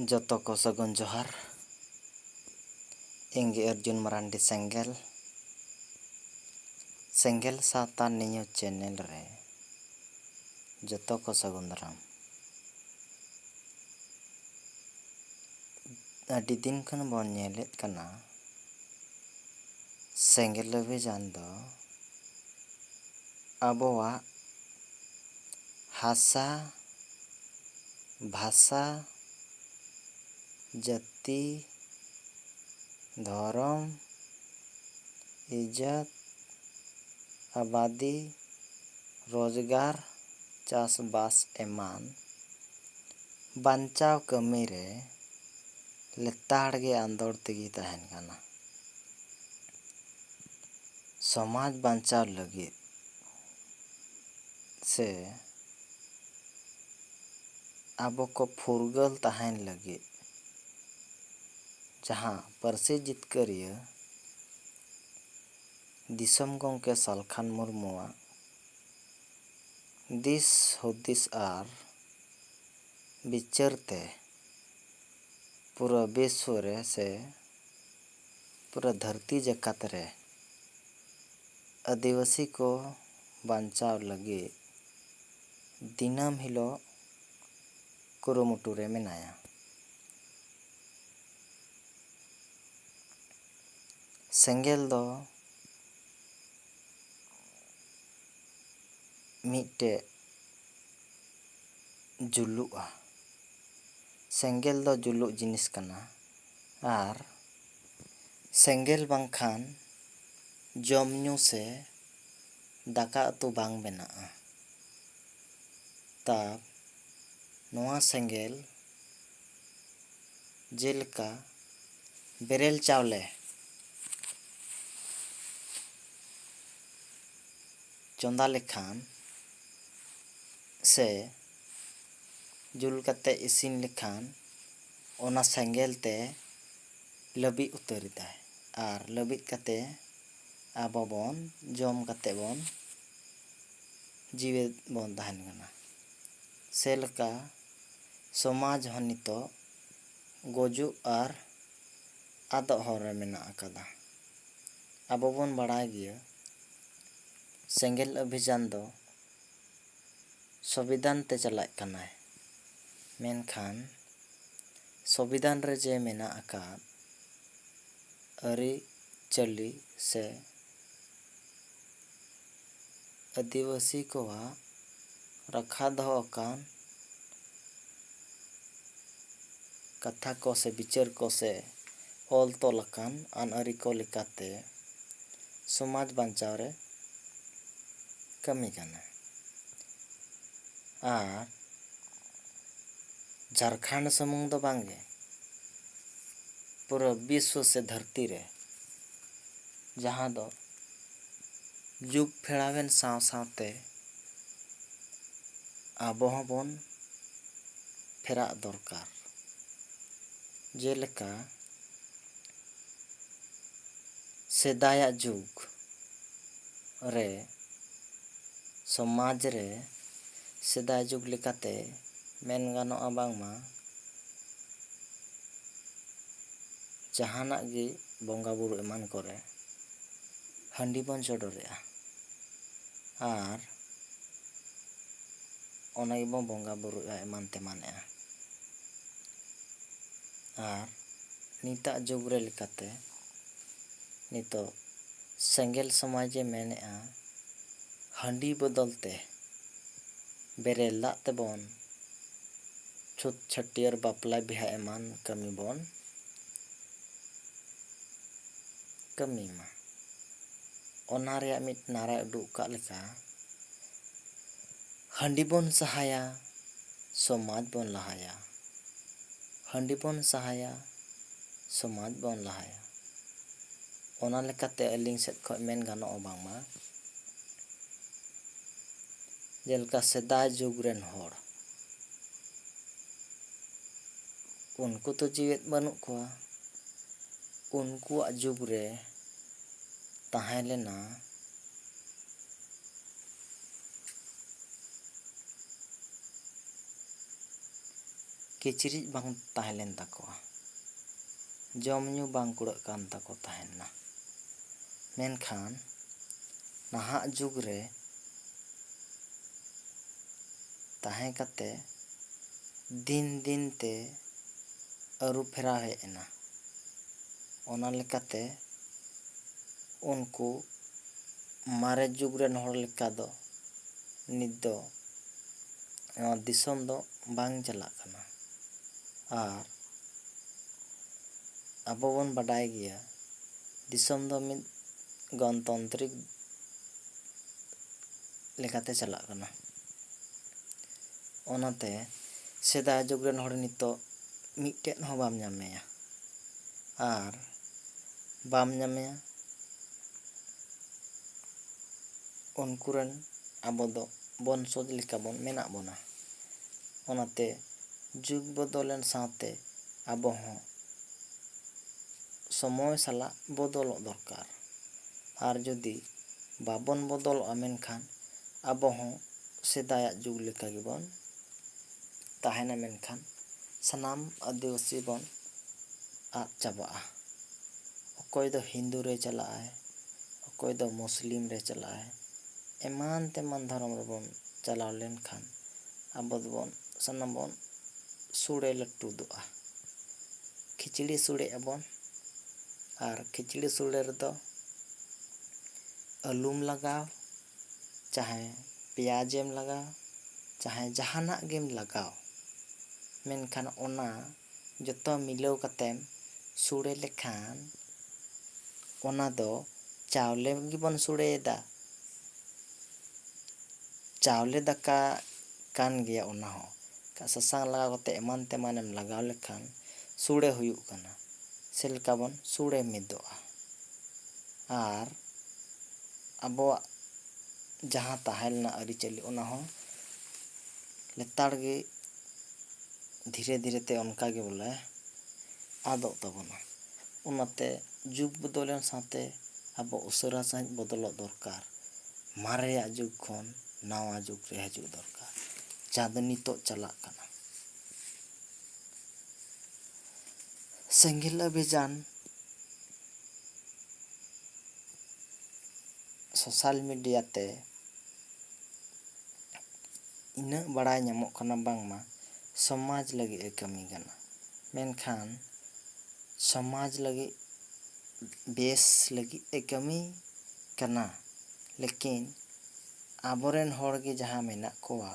ᱡᱚᱛᱚ ᱠᱚ ᱥᱟᱹᱜᱩᱱ ᱡᱚᱦᱟᱨ। ᱤᱧ ᱜᱮ ᱚᱨᱡᱩᱱ ᱢᱟᱨᱟᱱᱰᱤ ᱥᱮᱸᱜᱮᱞ ᱥᱟᱶᱛᱟ ᱱᱤᱭᱩᱡᱽ ᱪᱮᱱᱮᱞ ᱨᱮ ᱡᱚᱛᱚ ᱠᱚ ᱥᱟᱹᱜᱩᱱ ᱫᱟᱨᱟᱢ। ᱟᱹᱰᱤ ᱫᱤᱱ ᱠᱷᱚᱱ ᱵᱚᱱ ᱧᱮᱞᱮᱫ ᱠᱟᱱᱟ ᱥᱮᱸᱜᱮᱞ ᱚᱵᱷᱤᱡᱟᱱ ᱫᱚ ᱟᱵᱚᱣᱟᱜ ᱦᱟᱥᱟ, ᱵᱷᱟᱥᱟ, ᱡᱟᱹᱛᱤ, ᱫᱷᱚᱨᱚᱢ, ᱤᱡᱽᱡᱚᱛ, ᱟᱵᱟᱫᱤ, ᱨᱳᱡᱽᱜᱟᱨ, ᱪᱟᱥᱵᱟᱥ ᱮᱢᱟᱱ ᱵᱟᱧᱪᱟᱣ ᱠᱟᱹᱢᱤᱨᱮ ᱞᱮᱛᱟᱲ ᱜᱮ ᱟᱸᱫᱳᱲ ᱛᱮᱜᱮ ᱛᱟᱦᱮᱱ ᱠᱟᱱᱟ। ᱥᱚᱢᱟᱡᱽ ᱵᱟᱧᱪᱟᱣ ᱞᱟᱹᱜᱤᱫ ᱥᱮ ᱟᱵᱚ ᱠᱚ ᱯᱷᱩᱨᱜᱟᱹᱞ ᱛᱟᱦᱮᱱ ᱞᱟᱹᱜᱤᱫ ᱡᱟᱦᱟᱸ ᱯᱟᱹᱨᱥᱤ ᱡᱤᱛᱠᱟᱹᱨᱤᱭᱟᱹ ᱫᱤᱥᱚᱢ ᱜᱚᱢᱠᱮ ᱥᱟᱞᱠᱷᱟᱱ ᱢᱩᱨᱢᱩᱣᱟᱜ ᱫᱤᱥ ᱦᱩᱫᱤᱥ ᱟᱨ ᱵᱤᱪᱟᱹᱨ ᱛᱮ ᱯᱩᱨᱟᱹ ᱵᱤᱥᱥᱚ ᱨᱮ ᱥᱮ ᱯᱩᱨᱟᱹ ᱫᱷᱟᱹᱨᱛᱤ ᱡᱟᱠᱟᱛ ᱨᱮ ᱟᱹᱫᱤᱵᱟᱹᱥᱤ ᱠᱚ ᱵᱟᱧᱪᱟᱣ ᱞᱟᱹᱜᱤᱫ ᱫᱤᱱᱟᱹᱢ ᱦᱤᱞᱳᱜ ᱠᱩᱨᱩᱢᱩᱴᱩ ᱨᱮ ᱢᱮᱱᱟᱭᱟ। ᱥᱮᱸᱜᱮᱞ ᱫᱚ ᱢᱤᱫᱴᱮᱡ ᱡᱩᱞᱩᱜᱼᱟ। ᱥᱮᱸᱜᱮᱞ ᱫᱚ ᱡᱩᱞᱩᱜ ᱡᱤᱱᱤᱥ ᱠᱟᱱᱟ ᱟᱨ ᱥᱮᱸᱜᱮᱞ ᱵᱟᱝᱠᱷᱟᱱ ᱡᱚᱢ ᱧᱩ ᱥᱮ ᱫᱟᱠᱟ ᱩᱛᱩ ᱵᱟᱝ ᱵᱮᱱᱟᱜᱼᱟ। ᱛᱟᱯ ᱱᱚᱣᱟ ᱥᱮᱸᱜᱮᱞ ᱡᱮᱞᱮᱠᱟ ᱵᱮᱨᱮᱞ ᱪᱟᱣᱞᱮ ᱪᱚᱸᱫᱟ ᱞᱮᱠᱷᱟᱱ ᱥᱮ ᱡᱩᱞ ᱠᱟᱛᱮ ᱤᱥᱤᱱ ᱞᱮᱠᱷᱟᱱ ᱚᱱᱟ ᱥᱮᱸᱜᱮᱞ ᱛᱮ ᱞᱟᱹᱵᱤᱫ ᱩᱛᱟᱹᱨ ᱮᱫᱟᱭ ᱟᱨ ᱞᱟᱹᱵᱤᱫ ᱠᱟᱛᱮ ᱟᱵᱚ ᱵᱚᱱ ᱡᱚᱢ ᱠᱟᱛᱮ ᱵᱚᱱ ᱡᱤᱣᱮᱫ ᱵᱚᱱ ᱛᱟᱦᱮᱱ ᱠᱟᱱᱟ। ᱥᱮᱞᱮᱠᱟ ᱥᱚᱢᱟᱡᱽ ᱦᱚᱸ ᱱᱤᱛᱚᱜ ᱜᱩᱡᱩᱜ ᱟᱨ ᱟᱫᱚᱜ ᱦᱚᱨ ᱨᱮ ᱢᱮᱱᱟᱜ ᱟᱠᱟᱫᱟ। ᱟᱵᱚ ᱵᱚᱱ ᱵᱟᱲᱟᱭ ᱜᱮᱭᱟ ᱥᱮᱸᱜᱮᱞ ᱚᱵᱷᱤᱡᱟᱱ ᱫᱚ ᱥᱚᱝᱵᱤᱫᱷᱟᱱ ᱛᱮ ᱪᱟᱞᱟᱜ ᱠᱟᱱᱟᱭ। ᱢᱮᱱᱠᱷᱟᱱ ᱥᱚᱝᱵᱤᱫᱷᱟᱱ ᱨᱮ ᱡᱮ ᱢᱮᱱᱟᱜ ᱟᱠᱟᱫ ᱟᱹᱨᱤᱪᱟᱹᱞᱤ ᱥᱮ ᱟᱹᱫᱤᱵᱟᱹᱥᱤ ᱠᱚᱣᱟᱜ ᱨᱟᱠᱷᱟ ᱫᱚᱦᱚ ᱟᱠᱟᱱ ᱠᱟᱛᱷᱟ ᱠᱚ ᱥᱮ ᱵᱤᱪᱟᱹᱨ ᱠᱚ ᱥᱮ ᱚᱞ ᱛᱚᱞ ᱟᱠᱟᱱ ᱟᱹᱱ ᱟᱹᱨᱤ ᱠᱚ ᱞᱮᱠᱟᱛᱮ ᱥᱚᱢᱟᱡᱽ ᱵᱟᱧᱪᱟᱣ ᱨᱮ ᱠᱟᱹᱢᱤ ᱠᱟᱱᱟ। ᱟᱨ ᱡᱷᱟᱲᱠᱷᱚᱸᱰ ᱥᱩᱢᱩᱝ ᱫᱚ ᱵᱟᱝᱜᱮ ᱯᱩᱨᱟᱹ ᱵᱤᱥᱥᱚ ᱥᱮ ᱫᱷᱟᱹᱨᱛᱤ ᱨᱮ ᱡᱟᱦᱟᱸ ᱫᱚ ᱡᱩᱜᱽ ᱯᱷᱮᱨᱟᱣᱮᱱ ᱥᱟᱶ ᱥᱟᱶᱛᱮ ᱟᱵᱚ ᱦᱚᱸᱵᱚᱱ ᱯᱷᱮᱨᱟᱜ ᱫᱚᱨᱠᱟর। ᱡᱮᱞᱮᱠᱟ ᱥᱮᱫᱟᱭᱟᱜ ᱡᱩᱜᱽ ᱨᱮ ᱥᱚᱢᱟᱡᱽ ᱨᱮ ᱥᱮᱫᱟᱭ ᱡᱩᱜᱽ ᱞᱮᱠᱟᱛᱮ ᱢᱮᱱ ᱜᱟᱱᱚᱜᱼᱟ ᱵᱟᱝᱢᱟ ᱡᱟᱦᱟᱱᱟᱜ ᱜᱮ ᱵᱚᱸᱜᱟ ᱵᱩᱨᱩ ᱮᱢᱟᱱ ᱠᱚᱨᱮ ᱦᱟᱺᱰᱤ ᱵᱚᱱ ᱪᱚᱰᱚᱨᱮᱜᱼᱟ ᱟᱨ ᱚᱱᱟ ᱜᱮᱵᱚᱱ ᱵᱚᱸᱜᱟ ᱵᱩᱨᱩᱜᱼᱟ ᱮᱢᱟᱱ ᱛᱮᱢᱟᱱᱮᱜᱼᱟ। ᱟᱨ ᱱᱤᱛᱟᱜ ᱡᱩᱜᱽ ᱨᱮ ᱞᱮᱠᱟᱛᱮ ᱱᱤᱛᱚᱜ ᱥᱮᱸᱜᱮᱞ ᱥᱚᱢᱟᱡᱽ ᱮ ᱢᱮᱱᱮᱜᱼᱟ ᱦᱟᱺᱰᱤ ᱵᱚᱫᱚᱞ ᱛᱮ ᱵᱮᱨᱮᱞ ᱫᱟᱜ ᱛᱮᱵᱚᱱ ᱪᱷᱩᱛ ᱪᱷᱟᱹᱴᱭᱟᱹᱨ ᱵᱟᱯᱞᱟ ᱵᱤᱦᱟᱹ ᱮᱢᱟᱱ ᱠᱟᱹᱢᱤ ᱵᱚᱱ ᱠᱟᱹᱢᱤ ᱢᱟ। ᱚᱱᱟ ᱨᱮᱭᱟᱜ ᱢᱤᱫ ᱱᱟᱨᱟᱭ ᱩᱰᱩᱠ ᱟᱠᱟᱫ ᱞᱮᱠᱟ ᱦᱟᱺᱰᱤ ᱵᱚᱱ ᱥᱟᱦᱟᱭᱟ ᱥᱚᱢᱟᱡᱽ ᱵᱚᱱ ᱞᱟᱦᱟᱭᱟ। ᱦᱟᱺᱰᱤ ᱵᱚᱱ ᱥᱟᱦᱟᱭᱟ ᱥᱚᱢᱟᱡᱽ ᱵᱚᱱ ᱞᱟᱦᱟᱭᱟ। ᱚᱱᱟ ᱞᱮᱠᱟᱛᱮ ᱟᱹᱞᱤᱧ ᱥᱮᱫ ᱠᱷᱚᱱ ᱢᱮᱱ ᱜᱟᱱᱚᱜᱼᱟ ᱵᱟᱝᱢᱟ ᱡᱮᱞᱮᱠᱟ ᱥᱮᱫᱟᱭ ᱡᱩᱜᱽ ᱨᱮᱱ ᱦᱚᱲ ᱩᱱᱠᱩ ᱛᱚ ᱡᱤᱣᱮᱫ ᱵᱟᱹᱱᱩᱜ ᱠᱚᱣᱟ। ᱩᱱᱠᱩᱣᱟᱜ ᱡᱩᱜᱽ ᱨᱮ ᱛᱟᱦᱮᱸ ᱞᱮᱱᱟ ᱠᱤᱪᱨᱤᱡ ᱵᱟᱝ ᱛᱟᱦᱮᱸ ᱞᱮᱱ ᱛᱟᱠᱚᱣᱟ, ᱡᱚᱢ ᱧᱩ ᱵᱟᱝ ᱠᱩᱲᱟᱹᱜ ᱠᱟᱱ ᱛᱟᱠᱚ ᱛᱟᱦᱮᱱᱟ᱾ ᱢᱮᱱᱠᱷᱟᱱ ᱱᱟᱦᱟᱜ ᱡᱩᱜᱽ ᱨᱮ ᱛᱟᱦᱮᱸ ᱠᱟᱛᱮ ᱫᱤᱱ ᱫᱤᱱ ᱛᱮ ᱟᱹᱨᱩ ᱯᱷᱮᱨᱟᱣ ᱦᱮᱡ ᱮᱱᱟ᱾ ᱚᱱᱟ ᱞᱮᱠᱟᱛᱮ ᱩᱱᱠᱩ ᱢᱟᱨᱮ ᱡᱩᱜᱽ ᱨᱮᱱ ᱦᱚᱲ ᱞᱮᱠᱟ ᱫᱚ ᱱᱤᱛ ᱫᱚ ᱱᱚᱣᱟ ᱫᱤᱥᱚᱢ ᱫᱚ ᱵᱟᱝ ᱪᱟᱞᱟᱜ ᱠᱟᱱᱟ᱾ ᱟᱨ ᱟᱵᱚ ᱵᱚᱱ ᱵᱟᱰᱟᱭ ᱜᱮᱭᱟ ᱫᱤᱥᱚᱢ ᱫᱚ ᱢᱤᱫ ᱜᱚᱱᱛᱟᱱᱛᱨᱤᱠ ᱞᱮᱠᱟᱛᱮ ᱪᱟᱞᱟᱜ ᱠᱟᱱᱟ᱾ ᱚᱱᱟᱛᱮ ᱥᱮᱫᱟᱭ ᱡᱩᱜᱽ ᱨᱮᱱ ᱦᱚᱲ ᱱᱤᱛᱚᱜ ᱢᱤᱫᱴᱮᱱ ᱦᱚᱸ ᱵᱟᱢ ᱧᱟᱢᱮᱭᱟ, ᱟᱨ ᱵᱟᱢ ᱧᱟᱢᱮᱭᱟ ᱩᱱᱠᱩ ᱨᱮᱱ ᱟᱵᱚ ᱫᱚ ᱵᱚᱱᱥᱚᱡ ᱞᱮᱠᱟ ᱵᱚᱱ ᱢᱮᱱᱟᱜ ᱵᱚᱱᱟ᱾ ᱚᱱᱟᱛᱮ ᱡᱩᱜᱽ ᱵᱚᱫᱚᱞᱮᱱ ᱥᱟᱶᱛᱮ ᱟᱵᱚ ᱦᱚᱸ ᱥᱚᱢᱚᱭ ᱥᱟᱞᱟᱜ ᱵᱚᱫᱚᱞᱚᱜ ᱫᱚᱨᱠᱟর᱾ ᱟᱨ ᱡᱩᱫᱤ ᱵᱟᱵᱚᱱ ᱵᱚᱫᱚᱞᱚᱜᱼᱟ ᱢᱮᱱᱠᱷᱟᱱ ᱟᱵᱚ ᱦᱚᱸ ᱥᱮᱫᱟᱭᱟᱜ ᱡᱩᱜᱽ ᱞᱮᱠᱟ ᱜᱮᱵᱚᱱ ᱛᱟᱦᱮᱱᱟ, ᱢᱮᱱᱠᱷᱟन ᱥᱟᱱᱟᱢ ᱟᱹᱫᱤᱵᱟᱹᱥᱤ ᱵᱚᱱ ᱟᱫ ᱪᱟᱵᱟᱜᱼᱟ᱾ ᱚᱠᱚᱭ ᱫᱚ ᱦᱤᱱᱫᱩ ᱨᱮ ᱪᱟᱞᱟᱜᱼᱟᱭ, ᱚᱠᱚᱭ ᱫᱚ ᱢᱩᱥᱞᱤᱢ ᱨᱮ ᱪᱟᱞᱟᱜᱼᱟᱭ, ᱮᱢᱟᱱ ᱛᱮᱢᱟᱱ ᱫᱷᱚᱨᱚᱢ ᱨᱮᱵᱚᱱ ᱪᱟᱞᱟᱣ ᱞᱮᱱᱠᱷᱟᱱ ᱟᱵᱚ ᱫᱚᱵᱚᱱ ᱥᱟᱱᱟᱢ ᱵᱚᱱ ᱥᱩᱲᱮ ᱞᱟᱹᱴᱩᱫᱚᱜᱼᱟ᱾ ᱠᱷᱤᱪᱲᱤ ᱥᱩᱲᱮᱜ ᱟᱵᱚᱱ, ᱟᱨ ᱠᱷᱤᱪᱲᱤ ᱥᱩᱲᱮ ᱨᱮᱫᱚ ᱟᱹᱞᱩᱢ ᱞᱟᱜᱟᱣ, ᱪᱟᱦᱮ ᱯᱮᱸᱭᱟᱡᱮᱢ ᱞᱟᱜᱟᱣ, ᱪᱟᱦᱮ ᱡᱟᱦᱟᱱᱟᱜ ᱜᱮᱢ ᱞᱟᱜᱟᱣ, ᱢᱮᱱᱠᱷᱟᱱ ᱚᱱᱟ ᱡᱚᱛᱚ ᱢᱤᱞᱟᱹᱣ ᱠᱟᱛᱮᱢ ᱥᱩᱲᱮ ᱞᱮᱠᱷᱟᱱ ᱚᱱᱟ ᱫᱚ ᱪᱟᱣᱞᱮ ᱜᱮᱵᱚᱱ ᱥᱩᱲᱮᱭᱮᱫᱟ, ᱪᱟᱣᱞᱮ ᱫᱟᱠᱟ ᱠᱟᱱ ᱜᱮᱭᱟ ᱚᱱᱟ ᱦᱚᱸ᱾ ᱥᱟᱥᱟᱝ ᱞᱟᱜᱟᱣ ᱠᱟᱛᱮ ᱮᱢᱟᱱ ᱛᱮᱢᱟᱱᱮᱢ ᱞᱟᱜᱟᱣ ᱞᱮᱠᱷᱟᱱ ᱥᱩᱲᱮ ᱦᱩᱭᱩᱜ ᱠᱟᱱᱟ᱾ ᱥᱮᱞᱮᱠᱟ ᱵᱚᱱ ᱥᱩᱲᱮ ᱢᱤᱫᱚᱜᱼᱟ᱾ ᱟᱨ ᱟᱵᱚᱣᱟᱜ ᱡᱟᱦᱟᱸ ᱛᱟᱦᱮᱸ ᱞᱮᱱᱟ ᱟᱹᱨᱤᱪᱟᱹᱞᱤ ᱚᱱᱟ ᱦᱚᱸ ᱞᱮᱛᱟᱲ ᱜᱮ ᱫᱷᱤᱨᱮ ᱫᱷᱤᱨᱮ ᱛᱮ ᱚᱱᱠᱟ ᱜᱮ ᱵᱚᱞᱮ ᱟᱫᱚᱜ ᱛᱟᱵᱚᱱᱟ᱾ ᱚᱱᱟᱛᱮ ᱡᱩᱜᱽ ᱵᱚᱫᱚᱞᱮᱱ ᱥᱟᱶᱛᱮ ᱟᱵᱚ ᱩᱥᱟᱹᱨᱟ ᱥᱟᱺᱦᱤᱡ ᱵᱚᱫᱚᱞᱚᱜ ᱫᱚᱨᱠᱟর᱾ ᱢᱟᱨᱮᱭᱟᱜ ᱡᱩᱜᱽ ᱠᱷᱚᱱ ᱱᱟᱣᱟ ᱡᱩᱜᱽ ᱨᱮ ᱦᱤᱡᱩᱜ ᱫᱚᱨᱠᱟর, ᱡᱟᱦᱟᱸ ᱫᱚ ᱱᱤᱛᱚᱜ ᱪᱟᱞᱟᱜ ᱠᱟᱱᱟ᱾ ᱥᱮᱸᱜᱮᱞ ᱚᱵᱷᱤᱡᱟᱱ ᱥᱳᱥᱟᱞ ᱢᱤᱰᱤᱭᱟ ᱛᱮ ᱤᱱᱟᱹᱜ ᱵᱟᱲᱟᱭ ᱧᱟᱢᱚᱜ ᱠᱟᱱᱟ ᱵᱟᱝᱢᱟ ᱥᱚᱢᱟᱡᱽ ᱞᱟᱹᱜᱤᱫ ᱮ ᱠᱟᱹᱢᱤ ᱠᱟᱱᱟ᱾ ᱢᱮᱱᱠᱷᱟᱱ ᱥᱚᱢᱟᱡᱽ ᱞᱟᱹᱜᱤᱫ ᱵᱮᱥ ᱞᱟᱹᱜᱤᱫ ᱮ ᱠᱟᱹᱢᱤ ᱠᱟᱱᱟ, ᱞᱮᱠᱤᱱ ᱟᱵᱚᱨᱮᱱ ᱦᱚᱲ ᱜᱮ ᱡᱟᱦᱟᱸ ᱢᱮᱱᱟᱜ ᱠᱚᱣᱟ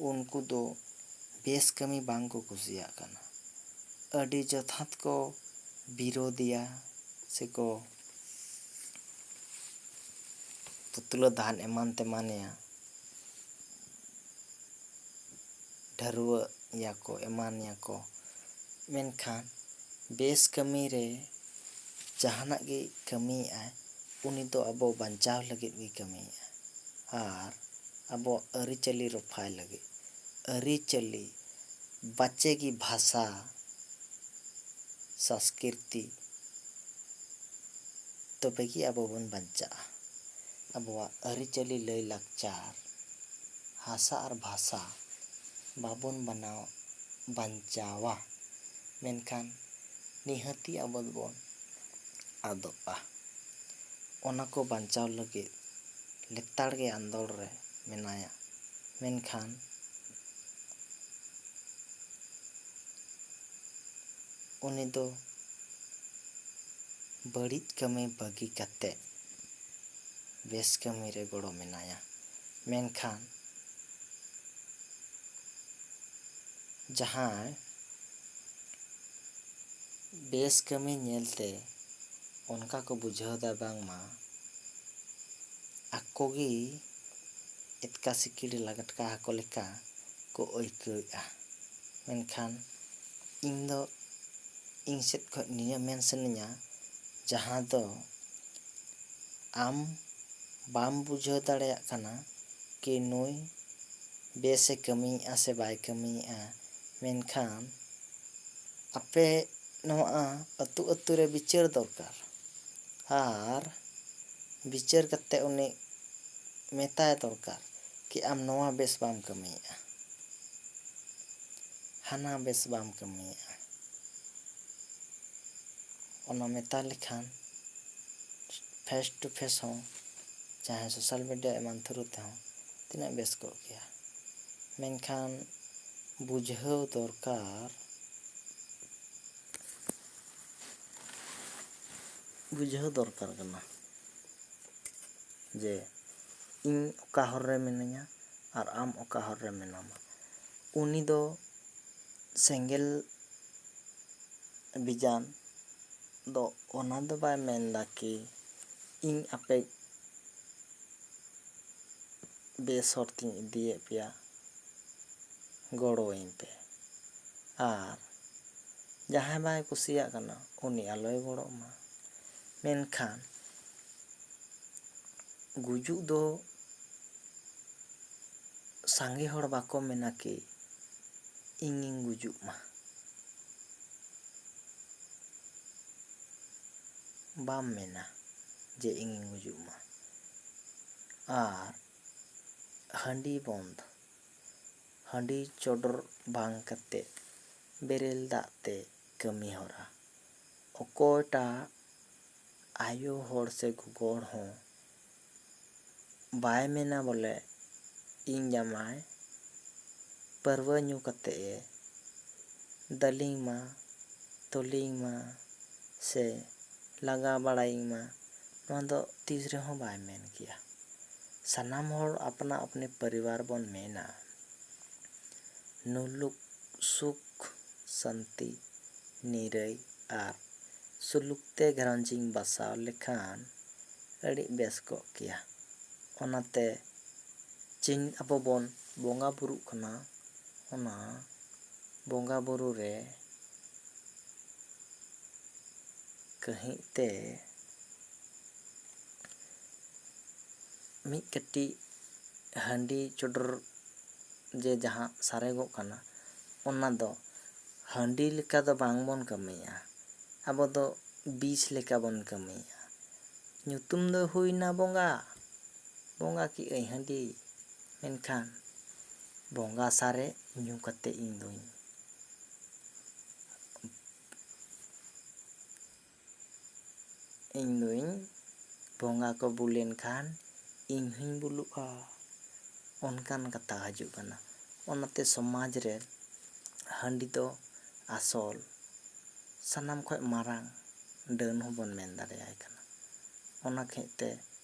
ᱩᱱᱠᱩ ᱫᱚ ᱵᱮᱥ ᱠᱟᱹᱢᱤ ᱵᱟᱝ ᱠᱚ ᱠᱩᱥᱤᱭᱟᱜ ᱠᱟᱱᱟ᱾ ᱟᱹᱰᱤ ᱡᱚᱛᱷᱟᱛ ᱠᱚ ᱵᱤᱨᱳᱫᱤᱭᱟ ᱥᱮᱠᱚ ᱛᱩᱛᱞᱟᱹ ᱫᱟᱱ ᱮᱢᱟᱱ ᱛᱮᱢᱟᱱᱮᱭᱟ, ᱰᱷᱟᱹᱨᱣᱟᱹᱜ ᱭᱟᱠᱚ ᱮᱢᱟᱱ ᱭᱟᱠᱚ᱾ ᱢᱮᱱᱠᱷᱟᱱ ᱵᱮᱥ ᱠᱟᱹᱢᱤ ᱨᱮ ᱡᱟᱦᱟᱱᱟᱜ ᱜᱮ ᱠᱟᱹᱢᱤᱭᱮᱫᱟᱭ ᱩᱱᱤ ᱫᱚ ᱟᱵᱚ ᱵᱟᱧᱪᱟᱣ ᱞᱟᱹᱜᱤᱫ ᱜᱮ ᱠᱟᱹᱢᱤᱭᱮᱫᱼᱟ, ᱟᱨ ᱟᱵᱚᱣᱟᱜ ᱟᱹᱨᱤᱪᱟᱹᱞᱤ ᱨᱚᱯᱷᱟᱭ ᱞᱟᱹᱜᱤᱫ᱾ ᱟᱹᱨᱤᱪᱟᱹᱞᱤ ᱵᱟᱪᱮ ᱜᱤ ᱵᱷᱟষᱟ ᱥᱚᱝᱥᱠᱨᱤᱛᱤ ᱛᱚᱵᱮ ᱜᱮ ᱟᱵᱚ ᱵᱚᱱ ᱵᱟᱧᱪᱟᱜᱼᱟ᱾ ᱟᱵᱚᱣᱟᱜ ᱟᱹᱨᱤᱪᱟᱹᱞᱤ ᱞᱟᱹᱭᱼᱞᱟᱠᱪᱟᱨ ᱦᱟᱥᱟ ᱟᱨ ᱵᱷᱟষᱟ ᱵᱟᱵᱚᱱ ᱵᱟᱧᱪᱟᱣᱟ ᱢᱮᱱᱠᱷᱟᱱ ᱱᱤᱦᱟᱹᱛᱤ ᱟᱵᱚ ᱫᱚᱵᱚᱱ ᱟᱫᱚᱜᱼᱟ᱾ ᱚᱱᱟ ᱠᱚ ᱵᱟᱧᱪᱟᱣ ᱞᱟᱹᱜᱤᱫ ᱞᱮᱛᱟᱲ ᱜᱮ ᱟᱸᱫᱳᱲ ᱨᱮ ᱢᱮᱱᱟᱭᱟ᱾ ᱢᱮᱱᱠᱷᱟᱱ ᱩᱱᱤ ᱫᱚ ᱵᱟᱹᱲᱤᱡ ᱠᱟᱹᱢᱤ ᱵᱟᱹᱜᱤ ᱠᱟᱛᱮ ᱵᱮᱥ ᱠᱟᱹᱢᱤ ᱨᱮ ᱜᱚᱲᱚ ᱢᱮᱱᱟᱭᱟ᱾ ᱢᱮᱱᱠᱷᱟᱱ ᱡᱟᱦᱟᱸᱭ ᱵᱮᱥ ᱠᱟᱹᱢᱤ ᱧᱮᱞᱛᱮ ᱚᱱᱠᱟ ᱠᱚ ᱵᱩᱡᱷᱟᱹᱣᱫᱟ ᱵᱟᱝᱢᱟ ᱟᱠᱚᱜᱮ ᱮᱛᱠᱟ ᱥᱤᱠᱤᱲ ᱞᱟᱜᱟᱴᱠᱟ ᱦᱟᱠᱚ ᱞᱮᱠᱟ ᱠᱚ ᱟᱹᱭᱠᱟᱹᱣᱮᱫᱼᱟ᱾ ᱢᱮᱱᱠᱷᱟᱱ ᱤᱧ ᱫᱚ ᱤᱧ ᱥᱮᱫ ᱠᱷᱚᱱ ᱱᱤᱭᱟᱹ ᱢᱮᱱ ᱥᱟᱱᱟᱧᱟ, ᱡᱟᱦᱟᱸ ᱫᱚ ᱟᱢ ᱵᱟᱢ ᱵᱩᱡᱷᱟᱹᱣ ᱫᱟᱲᱮᱭᱟᱜ ᱠᱟᱱᱟ ᱠᱤ ᱱᱩᱭ ᱵᱮᱥᱮ ᱠᱟᱹᱢᱤᱭᱮᱫᱼᱟ ᱥᱮ ᱵᱟᱭ ᱠᱟᱹᱢᱤᱭᱮᱫᱼᱟ, ᱢᱮᱱᱠᱷᱟᱱ ᱟᱯᱮ ᱱᱚᱣᱟ ᱟᱹᱛᱩ ᱟᱹᱛᱩ ᱨᱮ ᱵᱤᱪᱟᱹᱨ ᱫᱚᱨᱠᱟর᱾ ᱟᱨ ᱵᱤᱪᱟᱹᱨ ᱠᱟᱛᱮ ᱩᱱᱤ ᱢᱮᱛᱟᱭ ᱫᱚᱨᱠᱟর ᱠᱤ ᱟᱢ ᱱᱚᱣᱟ ᱵᱮᱥ ᱵᱟᱢ ᱠᱟᱹᱢᱤᱭᱮᱫᱼᱟ᱾ ᱦᱟᱱᱟ ᱵᱮᱥ ᱵᱟᱢ ᱠᱟᱹᱢᱤᱭᱮᱫᱼᱟ, ᱚᱱᱟ ᱢᱮᱛᱟ ᱞᱮᱠᱷᱟᱱ ᱯᱷᱮᱥ ᱴᱩ ᱯᱷᱮᱥ ᱦᱚᱸ ᱡᱟᱦᱟᱸ ᱥᱳᱥᱟᱞ ᱢᱤᱰᱤᱭᱟ ᱮᱢᱟᱱ ᱛᱷᱨᱩ ᱛᱮᱦᱚᱸ ᱛᱤᱱᱟᱹᱜ ᱵᱮᱥ ᱠᱚᱜ ᱜᱮᱭᱟ, ᱢᱮᱱᱠᱷᱟᱱ ᱵᱩᱡᱷᱟᱹᱣ ᱫᱚᱨᱠᱟᱨ, ᱠᱟᱱᱟ ᱡᱮ ᱤᱧ ᱚᱠᱟ ᱦᱚᱨ ᱨᱮ ᱢᱤᱱᱟᱹᱧᱟ ᱟᱨ ᱟᱢ ᱚᱠᱟ ᱦᱚᱨ ᱨᱮ ᱢᱮᱱᱟᱢᱟ᱾ ᱩᱱᱤ ᱫᱚ ᱥᱮᱸᱜᱮᱞ ᱵᱤᱡᱟᱱ ᱫᱚ ᱚᱱᱟ ᱫᱚ ᱵᱟᱭ ᱢᱮᱱᱫᱟ ᱠᱤ ᱤᱧ ᱟᱯᱮ ᱵᱮᱥ ᱦᱚᱨ ᱛᱤᱧ ᱤᱫᱤᱭᱮᱫ ᱯᱮᱭᱟ, ᱜᱚᱲᱚᱣᱟᱹᱧ ᱯᱮ, ᱟᱨ ᱡᱟᱦᱟᱸᱭ ᱵᱟᱭ ᱠᱩᱥᱤᱭᱟᱜ ᱠᱟᱱᱟ ᱩᱱᱤ ᱟᱞᱚᱭ ᱜᱚᱲᱚᱜ ᱢᱟ᱾ ᱢᱮᱱᱠᱷᱟᱱ ᱜᱩᱡᱩᱜ ᱫᱚ ᱥᱟᱸᱜᱮ ᱦᱚᱲ ᱵᱟᱠᱚ ᱢᱮᱱᱟ ᱠᱤ ᱤᱧᱤᱧ ᱜᱩᱡᱩᱜ ᱢᱟ, ᱵᱟᱢ ᱢᱮᱱᱟ ᱡᱮ ᱤᱧᱤᱧ ᱜᱩᱡᱩᱜ ᱢᱟ᱾ ᱟᱨ ᱦᱟᱺᱰᱤ ᱵᱚᱱᱫ, ᱦᱟᱺᱰᱤ ᱪᱚᱰᱚᱨ ᱵᱟᱝ ᱠᱟᱛᱮ ᱵᱮᱨᱮᱞ ᱫᱟᱜ ᱛᱮ ᱠᱟᱹᱢᱤ ᱦᱚᱨᱟ, ᱚᱠᱚᱭᱴᱟᱜ ᱟᱭᱳ ᱦᱚᱲ ᱥᱮ ᱜᱚᱜᱚ ᱦᱚᱲ ᱦᱚᱸ ᱵᱟᱭ ᱢᱮᱱᱟ ᱵᱚᱞᱮ ᱤᱧ ᱡᱟᱢᱟᱭ ᱯᱟᱹᱨᱣᱟᱹ ᱧᱩ ᱠᱟᱛᱮ ᱮ ᱫᱟᱹᱞᱤᱧ ᱢᱟ, ᱛᱚᱞᱤᱧ ᱢᱟ, ᱥᱮ ᱞᱟᱜᱟ ᱵᱟᱲᱟᱭᱤᱧ ᱢᱟ, ᱱᱚᱣᱟ ᱫᱚ ᱛᱤᱥ ᱨᱮᱦᱚᱸ ᱵᱟᱭ ᱢᱮᱱ ᱠᱮᱭᱟ᱾ ᱥᱟᱱᱟᱢ ᱦᱚᱲ ᱟᱯᱱᱟ ᱟᱯᱱᱤ ᱯᱚᱨᱤᱵᱟᱨ ᱵᱚᱱ ᱢᱮᱱᱟ ᱱᱩᱞᱩᱠ ᱥᱩᱠ ᱥᱟᱱᱛᱤ ᱱᱤᱨᱟᱹᱭ ᱟᱨ ᱥᱩᱞᱩᱠ ᱛᱮ ᱜᱷᱟᱨᱚᱸᱡᱽ ᱤᱧ ᱵᱟᱥᱟᱣ ᱞᱮᱠᱷᱟᱱ ᱟᱹᱰᱤ ᱵᱮᱥ ᱠᱚᱜ ᱠᱮᱭᱟ᱾ ᱚᱱᱟᱛᱮ ᱟᱵᱚ ᱵᱚᱱ ᱵᱚᱸᱜᱟ ᱵᱩᱨᱩᱜ ᱠᱟᱱᱟ, ᱚᱱᱟ ᱵᱚᱸᱜᱟ ᱵᱩᱨᱩ ᱨᱮ ᱠᱟᱹᱦᱤᱡ ᱛᱮ ᱢᱤᱫ ᱠᱟᱹᱴᱤᱡ ᱦᱟᱺᱰᱤ ᱪᱚᱰᱚᱨ ᱡᱮ ᱡᱟᱦᱟᱸ ᱥᱟᱨᱮᱜᱚᱜ ᱠᱟᱱᱟ, ᱚᱱᱟ ᱫᱚ ᱦᱟᱺᱰᱤ ᱞᱮᱠᱟ ᱫᱚ ᱵᱟᱝ ᱵᱚᱱ ᱠᱟᱹᱢᱤᱭᱟ, ᱟᱵᱚ ᱫᱚ ᱵᱤᱥ ᱞᱮᱠᱟ ᱵᱚᱱ ᱠᱟᱹᱢᱤᱭᱟ᱾ ᱧᱩᱛᱩᱢ ᱫᱚ ᱦᱩᱭᱱᱟ ᱵᱚᱸᱜᱟ ᱠᱮᱜᱼᱟᱹᱧ ᱦᱟᱺᱰᱤ, ᱢᱮᱱᱠᱷᱟᱱ ᱵᱚᱸᱜᱟ ᱥᱟᱨᱮᱡ ᱧᱩ ᱠᱟᱛᱮ ᱤᱧ ᱫᱩᱧ ᱵᱚᱸᱜᱟ ᱠᱚ ᱵᱩᱞᱮᱱ ᱠᱷᱟᱱ ᱤᱧ ᱦᱚᱧ ᱵᱩᱞᱩᱜᱼᱟ, ᱚᱱᱠᱟᱱ ᱠᱟᱛᱷᱟ ᱦᱤᱡᱩᱜ ᱠᱟᱱᱟ᱾ ᱚᱱᱟᱛᱮ ᱥᱚᱢᱟᱡᱽ ᱨᱮ ᱦᱟᱺᱰᱤ ᱫᱚ ᱟᱥᱚᱞ ᱥᱟᱱᱟᱢ ᱠᱷᱚᱱ ᱢᱟᱨᱟᱝ ᱰᱟᱹᱱ ᱦᱚᱸᱵᱚᱱ ᱢᱮᱱ ᱫᱟᱲᱮᱭᱟᱭ ᱠᱟᱱᱟ᱾ ᱚᱱᱟ ᱠᱷᱟᱹᱛᱤᱨ ᱛᱮ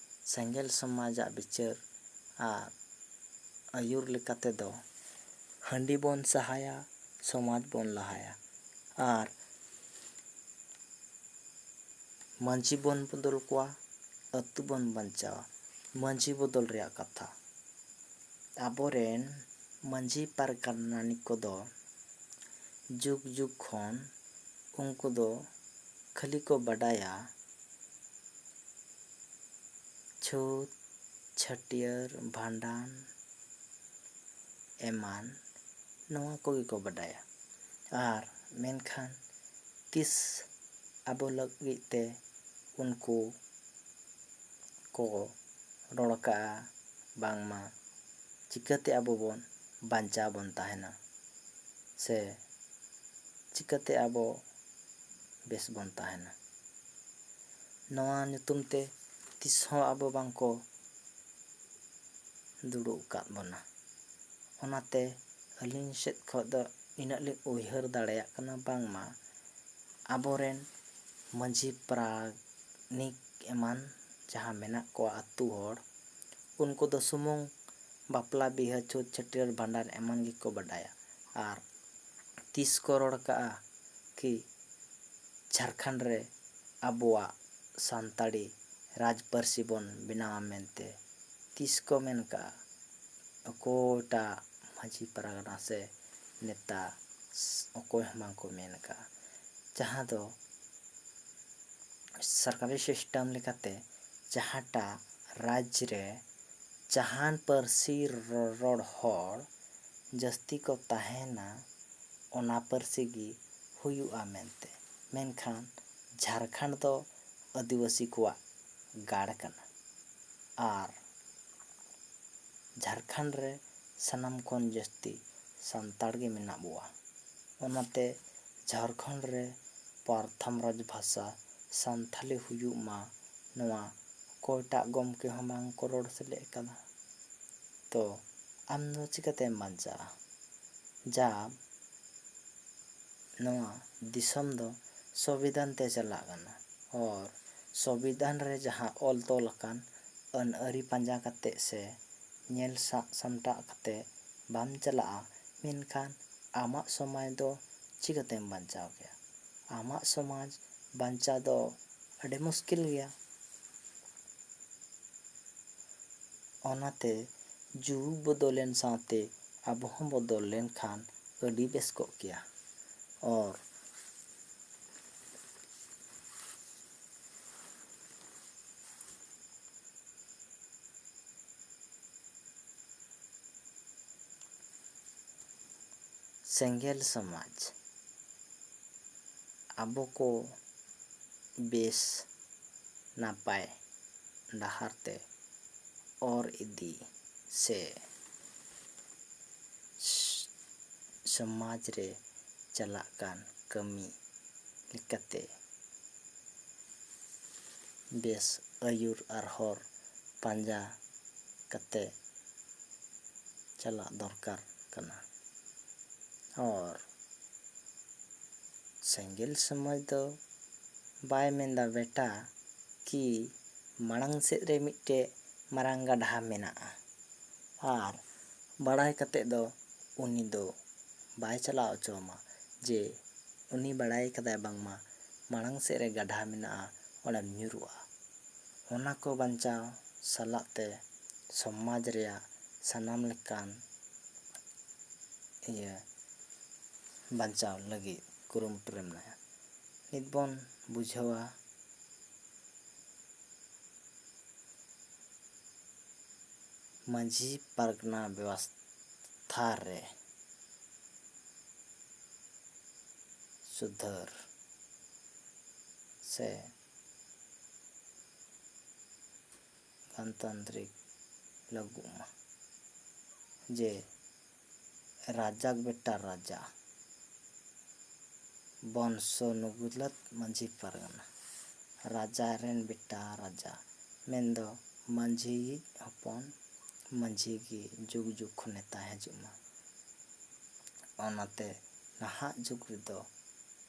ᱥᱮᱸᱜᱮᱞ ᱥᱚᱢᱟᱡᱟᱜ ᱵᱤᱪᱟᱹᱨ ᱟᱨ ᱟᱹᱭᱩᱨ ᱞᱮᱠᱟ ᱛᱮᱫᱚ ᱦᱟᱺᱰᱤ ᱵᱚᱱ ᱥᱟᱦᱟᱭᱟ, ᱥᱚᱢᱟᱡᱽ ᱵᱚᱱ ᱞᱟᱦᱟᱭᱟ, ᱟᱨ ᱢᱟᱺᱡᱷᱤ ᱵᱚᱱ ᱵᱚᱫᱚᱞ ᱠᱚᱣᱟ, ᱟᱹᱛᱩ ᱵᱚᱱ ᱵᱟᱧᱪᱟᱣᱟ᱾ ᱢᱟᱺᱡᱷᱤ ᱵᱚᱫᱚᱞ ᱨᱮᱭᱟᱜ ᱠᱟᱛᱷᱟ, ᱟᱵᱚᱨᱮᱱ ᱢᱟᱺᱡᱷᱤ ᱯᱟᱨᱜᱟᱱᱟᱱᱤ ᱠᱚᱫᱚ ᱡᱩᱜᱽ ᱡᱩᱜᱽ ᱠᱷᱚᱱ ᱩᱱᱠᱩ ᱫᱚ ᱠᱷᱟᱹᱞᱤ ᱠᱚ ᱵᱟᱰᱟᱭᱟ ᱪᱷᱩᱛ, ᱪᱷᱟᱹᱴᱭᱟᱹᱨ, ᱵᱷᱟᱸᱰᱟᱱ ᱮᱢᱟᱱ ᱱᱚᱣᱟ ᱠᱚᱜᱮ ᱠᱚ ᱵᱟᱰᱟᱭᱟ᱾ ᱟᱨ ᱢᱮᱱᱠᱷᱟᱱ ᱛᱤᱥ ᱟᱵᱚ ᱞᱟᱹᱜᱤᱫ ᱛᱮ ᱩᱱᱠᱩ ᱠᱚ ᱨᱚᱲ ᱠᱟᱜᱼᱟ ᱵᱟᱝᱢᱟ ᱪᱤᱠᱟᱹᱛᱮ ᱟᱵᱚ ᱵᱚᱱ ᱵᱟᱧᱪᱟᱣ ᱵᱚᱱ ᱛᱟᱦᱮᱱᱟ, ᱥᱮ ᱪᱤᱠᱟᱹᱛᱮ ᱟᱵᱚ ᱵᱮᱥ ᱵᱚᱱ ᱛᱟᱦᱮᱱᱟ᱾ ᱱᱚᱣᱟ ᱧᱩᱛᱩᱢ ᱛᱮ ᱛᱤᱥ ᱦᱚᱸ ᱟᱵᱚ ᱵᱟᱝᱠᱚ ᱫᱩᱲᱩᱵ ᱟᱠᱟᱫ ᱵᱚᱱᱟ᱾ ᱚᱱᱟᱛᱮ ᱟᱹᱞᱤᱧ ᱥᱮᱫ ᱠᱷᱚᱱ ᱫᱚ ᱤᱱᱟᱹᱜ ᱞᱤᱧ ᱩᱭᱦᱟᱹᱨ ᱫᱟᱲᱮᱭᱟᱜ ᱠᱟᱱᱟ ᱵᱟᱝᱢᱟ ᱟᱵᱚᱨᱮᱱ ᱢᱟᱺᱡᱷᱤ ᱯᱟᱨᱟᱱᱤᱠ ᱮᱢᱟᱱ ᱡᱟᱦᱟᱸ ᱢᱮᱱᱟᱜ ᱠᱚᱣᱟ ᱟᱹᱛᱩ ᱦᱚᱲ, ᱩᱱᱠᱩ ᱫᱚ ᱥᱩᱢᱩᱝ ᱵᱟᱯᱞᱟ ᱵᱤᱦᱟᱹ ᱪᱷᱩᱸᱛ ᱪᱷᱟᱹᱴᱭᱟᱹᱨ ᱵᱷᱟᱸᱰᱟᱱ ᱮᱢᱟᱱ ᱜᱮᱠᱚ ᱵᱟᱰᱟᱭᱟ᱾ ᱟᱨ ᱛᱤᱥ ᱠᱚ ᱨᱚᱲ ᱠᱟᱜᱼᱟ ᱠᱤ ᱡᱷᱟᱲᱠᱷᱚᱸᱰ ᱨᱮ ᱟᱵᱚᱣᱟᱜ ᱥᱟᱱᱛᱟᱲᱤ ᱨᱟᱡᱽ ᱯᱟᱹᱨᱥᱤ ᱵᱚᱱ ᱵᱮᱱᱟᱣᱟ ᱢᱮᱱᱛᱮ ᱛᱤᱥ ᱠᱚ ᱢᱮᱱ ᱠᱟᱜᱼᱟ? ᱚᱠᱚᱭᱴᱟᱜ ᱢᱟᱺᱡᱷᱤ ᱯᱟᱨᱜᱟᱱᱟ ᱥᱮ ᱱᱮᱛᱟ ᱚᱠᱚᱭ ᱦᱚᱸ ᱵᱟᱝᱠᱚ ᱢᱮᱱ ᱠᱟᱜᱼᱟ᱾ ᱡᱟᱦᱟᱸ ᱫᱚ ᱥᱚᱨᱠᱟᱨᱤ ᱥᱤᱥᱴᱮᱢ ᱞᱮᱠᱟᱛᱮ ᱡᱟᱦᱟᱸᱴᱟᱜ ᱨᱟᱡᱽ ᱨᱮ ᱡᱟᱦᱟᱱ ᱯᱟᱹᱨᱥᱤ ᱨᱚᱨᱚᱲ ᱦᱚᱲ ᱡᱟᱹᱥᱛᱤ ko ᱛᱟᱦᱮᱱᱟ ᱚᱱᱟ ᱯᱟᱹᱨᱥᱤ ᱜᱮ ᱦᱩᱭᱩᱜᱼᱟ ᱢᱮᱱᱛᱮ᱾ ᱢᱮᱱᱠᱷᱟᱱ ᱡᱷᱟᱲᱠᱷᱚᱸᱰ ᱫᱚ ᱟᱹᱫᱤᱵᱟᱹᱥᱤ ᱠᱚᱣᱟᱜ ᱜᱟᱲ ᱠᱟᱱᱟ, ᱟᱨ ᱡᱷᱟᱲᱠᱷᱚᱸᱰ ᱨᱮ ᱥᱟᱱᱟᱢ ᱠᱷᱚᱱ ᱡᱟᱹᱥᱛᱤ ᱥᱟᱱᱛᱟᱲ ᱜᱮ ᱢᱮᱱᱟᱜ ᱵᱚᱣᱟ᱾ ᱚᱱᱟᱛᱮ ᱡᱷᱟᱲᱠᱷᱚᱸᱰ ᱨᱮ ᱯᱨᱚᱛᱷᱚᱢ ᱨᱟᱡᱽ ᱵᱷᱟᱥᱟ ᱥᱟᱱᱛᱟᱲᱤ ᱦᱩᱭᱩᱜ ᱢᱟ, ᱱᱚᱣᱟ ᱚᱠᱚᱭᱴᱟᱜ ᱜᱚᱢᱠᱮ ᱦᱚᱸ ᱵᱟᱝ ᱠᱚ ᱨᱚᱲ ᱥᱮᱞᱮᱫ ᱟᱠᱟᱫᱟ᱾ ᱛᱚ ᱟᱢ ᱫᱚ ᱪᱤᱠᱟᱹᱛᱮᱢ ᱵᱟᱧᱪᱟᱜᱼᱟ? ᱡᱟ ᱱᱚᱣᱟ ᱫᱤᱥᱚᱢ ᱫᱚ ᱥᱚᱝᱵᱤᱫᱷᱟᱱ ᱛᱮ ᱪᱟᱞᱟᱜ ᱠᱟᱱᱟ, ᱟᱨ ᱥᱚᱝᱵᱤᱫᱷᱟᱱ ᱨᱮ ᱡᱟᱦᱟᱸ ᱚᱞ ᱛᱚᱞ ᱟᱠᱟᱱ ᱟᱹᱱ ᱟᱹᱨᱤ ᱯᱟᱸᱡᱟ ᱠᱟᱛᱮᱫ ᱥᱮ ᱧᱮᱞ ᱥᱟᱢᱴᱟᱣ ᱠᱟᱛᱮᱫ ᱵᱟᱢ ᱪᱟᱞᱟᱜᱼᱟ, ᱢᱮᱱᱠᱷᱟᱱ ᱟᱢᱟᱜ ᱥᱚᱢᱟᱡᱽ ᱫᱚ ᱪᱤᱠᱟᱹᱛᱮᱢ ᱵᱟᱧᱪᱟᱣ ᱠᱮᱭᱟ? ᱟᱢᱟᱜ ᱥᱚᱢᱟᱡᱽ ᱵᱟᱧᱪᱟᱣ ᱫᱚ ᱟᱹᱰᱤ ᱢᱩᱥᱠᱤᱞ ᱜᱮᱭᱟ᱾ ᱚᱱᱟᱛᱮ ᱡᱩᱜᱽ ᱵᱚᱫᱚᱞᱮᱱ ᱥᱟᱶᱛᱮ ᱟᱵᱚ ᱦᱚᱸ ᱵᱚᱫᱚᱞ ᱞᱮᱱᱠᱷᱟᱱ ᱟᱹᱰᱤ ᱵᱮᱥ ᱠᱚᱜ ᱠᱮᱭᱟ᱾ ᱟᱨ ᱥᱮᱸᱜᱮᱞ ᱥᱚᱢᱟᱡᱽ ᱟᱵᱚ ᱠᱚ ᱵᱮᱥ ᱱᱟᱯᱟᱭ ᱰᱟᱦᱟᱨ ᱛᱮ ᱚᱨ ᱤᱫᱤ ᱥᱮ ᱥᱚᱢᱟᱡᱽ ᱨᱮ ᱪᱟᱞᱟᱜ ᱠᱟᱱ ᱠᱟᱹᱢᱤ ᱞᱮᱠᱟᱛᱮ ᱵᱮᱥ ᱟᱹᱭᱩᱨ ᱟᱨ ᱦᱚᱨ ᱯᱟᱸᱡᱟ ᱠᱟᱛᱮ ᱪᱟᱞᱟᱜ ᱫᱚᱨᱠᱟᱨ ᱠᱟᱱᱟ᱾ ᱟᱨ ᱥᱮᱸᱜᱮᱞ ᱥᱚᱢᱟᱡᱽ ᱫᱚ ᱵᱟᱭ ᱢᱮᱱᱫᱟ ᱵᱮᱴᱟ ᱠᱤ ᱢᱟᱲᱟᱝ ᱥᱮᱫ ᱨᱮ ᱢᱤᱫᱴᱮᱡ ᱢᱟᱨᱟᱝ ᱜᱟᱰᱟ ᱢᱮᱱᱟᱜᱼᱟ, ᱟᱨ ᱵᱟᱲᱟᱭ ᱠᱟᱛᱮᱫ ᱫᱚ ᱩᱱᱤ ᱫᱚ ᱵᱟᱭ ᱪᱟᱞᱟᱣ ᱦᱚᱪᱚ ᱟᱢᱟ ᱡᱮ ᱩᱱᱤ ᱵᱟᱲᱟᱭ ᱠᱟᱫᱟᱭ ᱵᱟᱝᱢᱟ ᱢᱟᱲᱟᱝ ᱥᱮᱫ ᱨᱮ ᱜᱟᱰᱟ ᱢᱮᱱᱟᱜᱼᱟ, ᱚᱸᱰᱮᱢ ᱧᱩᱨᱩᱜᱼᱟ᱾ ᱚᱱᱟ ᱠᱚ ᱵᱟᱧᱪᱟᱣ ᱥᱟᱞᱟᱜ ᱛᱮ ᱥᱚᱢᱟᱡᱽ ᱨᱮᱭᱟᱜ ᱥᱟᱱᱟᱢ ᱞᱮᱠᱟᱱ ᱵᱟᱧᱪᱟᱣ ᱞᱟᱹᱜᱤᱫ ᱠᱩᱨᱩᱢᱩᱴᱩ ᱨᱮ ᱢᱮᱱᱟᱭᱟ᱾ ᱱᱤᱛ ᱵᱚᱱ ᱵᱩᱡᱷᱟᱹᱣᱟ ᱢᱟᱺᱡᱷᱤ ᱯᱟᱨᱜᱟᱱᱟ ᱵᱮᱵᱚᱥᱛᱷᱟ ᱨᱮ ᱥᱩᱫᱷᱟᱹᱨ ᱥᱮ ᱜᱚᱱᱛᱟᱱᱛᱨᱤᱠ ᱞᱟᱹᱜᱩᱜ ᱢᱟ, ᱡᱮ ᱨᱟᱡᱟ ᱵᱮᱴᱟ ᱨᱟᱡᱟ ᱵᱚᱝᱥᱚ ᱱᱩᱜᱩᱞᱟᱛ ᱢᱟᱺᱡᱷᱤ ᱯᱟᱨᱜᱟᱱᱟ, ᱨᱟᱡᱟ ᱨᱮᱱ ᱵᱮᱴᱟ ᱨᱟᱡᱟ ᱢᱮᱱᱫᱚ ᱢᱟᱺᱡᱷᱤ ᱦᱚᱯᱚᱱ ᱢᱟᱺᱡᱷᱤ ᱜᱮ ᱡᱩᱜᱽ ᱡᱩᱜᱽ ᱠᱷᱚᱱᱮ ᱛᱟᱦᱮᱸ ᱦᱤᱡᱩᱜ ᱢᱟ᱾ ᱚᱱᱟᱛᱮ ᱱᱟᱦᱟᱜ ᱡᱩᱜᱽ ᱨᱮᱫᱚ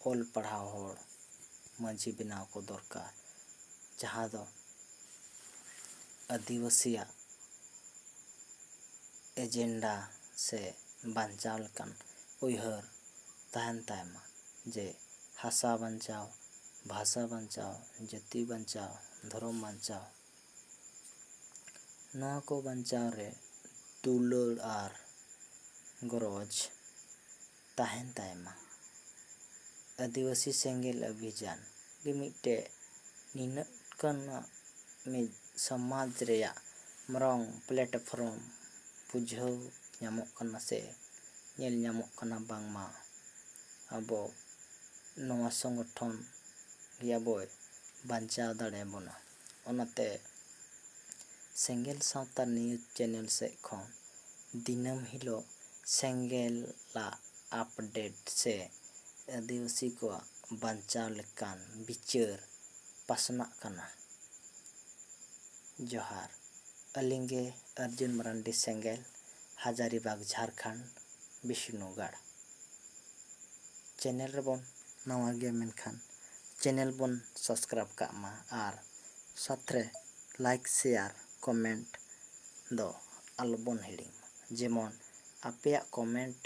ᱚᱞ ᱯᱟᱲᱦᱟᱣ ᱦᱚᱲ ᱢᱟᱺᱡᱷᱤ ᱵᱮᱱᱟᱣ ᱠᱚ ᱫᱚᱨᱠᱟর, ᱡᱟᱦᱟᱸ ᱫᱚ ᱟᱹᱫᱤᱵᱟᱹᱥᱤᱭᱟᱜ ᱮᱡᱮᱱᱰᱟ ᱥᱮ ᱵᱟᱧᱪᱟᱣ ᱞᱮᱠᱟᱱ ᱩᱭᱦᱟᱹᱨ ᱛᱟᱦᱮᱱ ᱛᱟᱭᱢᱟ, ᱡᱮ ᱦᱟᱥᱟ ᱵᱟᱧᱪᱟᱣ, ᱵᱷᱟᱥᱟ ᱵᱟᱧᱪᱟᱣ, ᱡᱟᱹᱛᱤ ᱵᱟᱧᱪᱟᱣ, ᱫᱷᱚᱨᱚᱢ ᱵᱟᱧᱪᱟᱣ, ᱱᱚᱣᱟ ᱠᱚ ᱵᱟᱧᱪᱟᱣ ᱨᱮ ᱫᱩᱞᱟᱹᱲ ᱟᱨ ᱜᱚᱨᱚᱡᱽ ᱛᱟᱦᱮᱱ ᱛᱟᱭᱢᱟ᱾ ᱟᱹᱫᱤᱵᱟᱹᱥᱤ ᱥᱮᱸᱜᱮᱞ ᱚᱵᱷᱤᱡᱟᱱ ᱜᱮ ᱢᱤᱫᱴᱮᱡ ᱱᱤᱱᱟᱹᱜ ᱜᱟᱱᱟᱜ ᱢᱤᱫ ᱥᱚᱢᱟᱡᱽ ᱨᱮᱭᱟᱜ ᱢᱟᱨᱟᱝ ᱯᱞᱟᱴᱯᱷᱨᱚᱢ ᱵᱩᱡᱷᱟᱹᱣ ᱧᱟᱢᱚᱜ ᱠᱟᱱᱟ ᱥᱮ ᱧᱮᱞ ᱧᱟᱢᱚᱜ ᱠᱟᱱᱟ ᱵᱟᱝᱢᱟ ᱟᱵᱚ ᱱᱚᱣᱟ ᱥᱚᱝᱜᱚᱴᱷᱚᱱ ᱜᱮ ᱟᱵᱚᱭ ᱵᱟᱧᱪᱟᱣ ᱫᱟᱲᱮᱭᱟᱵᱚᱱᱟ᱾ ᱚᱱᱟᱛᱮ ᱥᱮᱸᱜᱮᱞ ᱥᱟᱶᱛᱟ ᱱᱤᱭᱩᱡᱽ ᱪᱮᱱᱮᱞ ᱥᱮᱫ ᱠᱷᱚᱱ ᱫᱤᱱᱟᱹᱢ ᱦᱤᱞᱳᱜ ᱥᱮᱸᱜᱮᱞᱟᱜ ᱟᱯᱰᱮᱴ ᱥᱮ ᱟᱹᱫᱤᱵᱟᱹᱥᱤ ᱠᱚᱣᱟᱜ ᱵᱟᱧᱪᱟᱣ ᱞᱮᱠᱟᱱ ᱵᱤᱪᱟᱹᱨ ᱯᱟᱥᱱᱟᱜ ᱠᱟᱱᱟ᱾ ᱡᱚᱦᱟᱨ, ᱟᱹᱞᱤᱧ ᱜᱮ ᱚᱨᱡᱩᱱ ᱢᱟᱨᱟᱱᱰᱤ, ᱥᱮᱸᱜᱮᱞ, ᱦᱟᱡᱟᱨᱤᱵᱟᱜᱽ, ᱡᱷᱟᱲᱠᱷᱚᱸᱰ, ᱵᱤᱥᱱᱩᱜᱟᱲ᱾ ᱪᱮᱱᱮᱞ ᱨᱮᱵᱚᱱ ᱱᱟᱣᱟ ᱜᱮᱭᱟ, ᱢᱮᱱᱠᱷᱟᱱ ᱪᱮᱱᱮᱞ ᱵᱚᱱ ᱥᱟᱵᱥᱠᱨᱟᱭᱤᱵ ᱠᱟᱜ ᱢᱟ, ᱟᱨ ᱥᱟᱛᱨᱮ ᱞᱟᱭᱤᱠ, ᱥᱮᱭᱟᱨ, ᱠᱚᱢᱮᱱᱴ ᱫᱚ ᱟᱞᱚᱵᱚᱱ ᱦᱤᱲᱤᱧ ᱢᱟ, ᱡᱮᱢᱚᱱ ᱟᱯᱮᱭᱟᱜ ᱠᱚᱢᱮᱱᱴ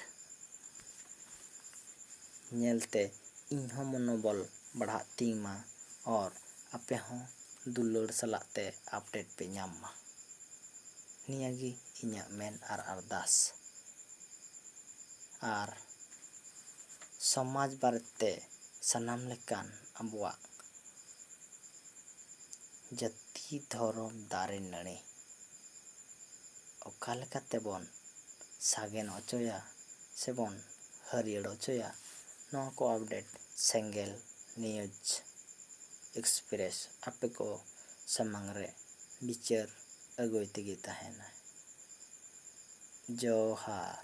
ᱧᱮᱞᱛᱮ ᱤᱧᱦᱚᱸ ᱢᱚᱱᱳᱵᱚᱞ ᱵᱟᱲᱦᱟᱜ ᱛᱤᱧ ᱢᱟ, ᱟᱨ ᱟᱯᱮ ᱦᱚᱸ ᱫᱩᱞᱟᱹᱲ ᱥᱟᱞᱟᱜ ᱛᱮ ᱟᱯᱰᱮᱴ ᱯᱮ ᱧᱟᱢ ᱢᱟ᱾ ᱱᱤᱭᱟᱹᱜᱮ ᱤᱧᱟᱹᱜ ᱢᱮᱱ ᱟᱨ ᱟᱨᱫᱟᱥ᱾ ᱟᱨ ᱥᱚᱢᱟᱡᱽ ᱵᱟᱨᱮᱛᱮ ᱥᱟᱱᱟᱢ ᱞᱮᱠᱟᱱ ᱟᱵᱚᱣᱟᱜ ᱡᱟᱹᱛᱤ, ᱫᱷᱚᱨᱚᱢ, ᱫᱟᱨᱮ ᱱᱟᱹᱲᱤ ᱚᱠᱟ ᱞᱮᱠᱟ ᱛᱮᱵᱚᱱ ᱥᱟᱜᱮᱱ ᱦᱚᱪᱚᱭᱟ ᱥᱮᱵᱚᱱ ᱦᱟᱹᱨᱭᱟᱹᱲ ᱦᱚᱪᱚᱭᱟ, ᱱᱚᱣᱟ ᱠᱚ ᱟᱯᱰᱮᱴ ᱥᱮᱸᱜᱮᱞ ᱱᱤᱭᱩᱡᱽ ᱮᱠᱥᱯᱨᱮᱥ ᱟᱯᱮ ᱠᱚ ᱥᱟᱢᱟᱝ ᱨᱮ ᱵᱤᱪᱟᱹᱨ ᱟᱹᱜᱩᱭ ᱛᱮᱜᱮ ᱛᱟᱦᱮᱱᱟ᱾ ᱡᱚᱦᱟᱨ।